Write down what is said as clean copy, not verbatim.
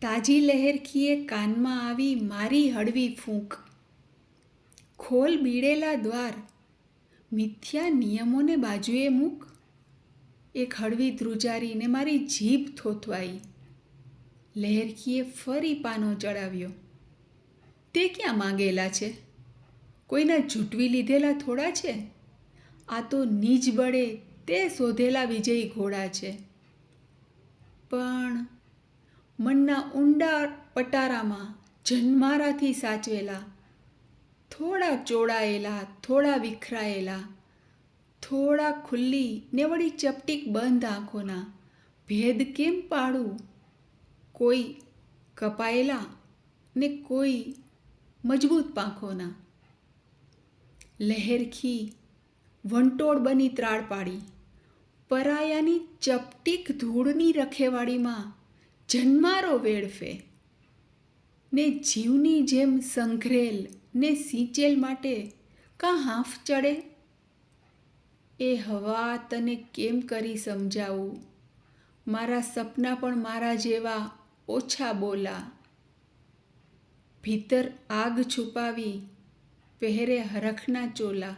તાજી લહેરખીએ કાનમાં આવી મારી હળવી ફૂંક. ખોલ બીડેલા દ્વાર, મિથ્યા નિયમોને બાજુએ મૂક. એક હળવી ધ્રુજારીને મારી જીભ થોથવાઈ. લહેરખીએ ફરી પાનો ચડાવ્યો. તે ક્યાં માંગેલા છે? કોઈના ઝૂંટવી લીધેલા થોડા છે. આ તો નિજ બળે તે શોધેલા વિજયી ઘોડા છે. પણ મનના ઊંડા પટારામાં જન્મારાથી સાચવેલા, થોડા ચોળાયેલા, થોડા વિખરાયેલા, થોડા ખુલ્લી ને વળી ચપટીક બંધ આંખોના ભેદ કેમ પાડું? કોઈ કપાયેલા ને કોઈ મજબૂત પાંખોના. લહેરખી વંટોળ બની ત્રાળ પાડી. પરાયાની ચપટીક ધૂળની રખેવાળીમાં જન્મારો વેડફે ને જીવની જેમ સંઘરેલ ને સિંચેલ માટે કાં હાંફ ચડે? એ હવા તને કેમ કરી સમજાવું? મારા સપના પણ મારા જેવા ઓછા બોલા. ભીતર આગ છુપાવી પહેરે હરખના ચોલા.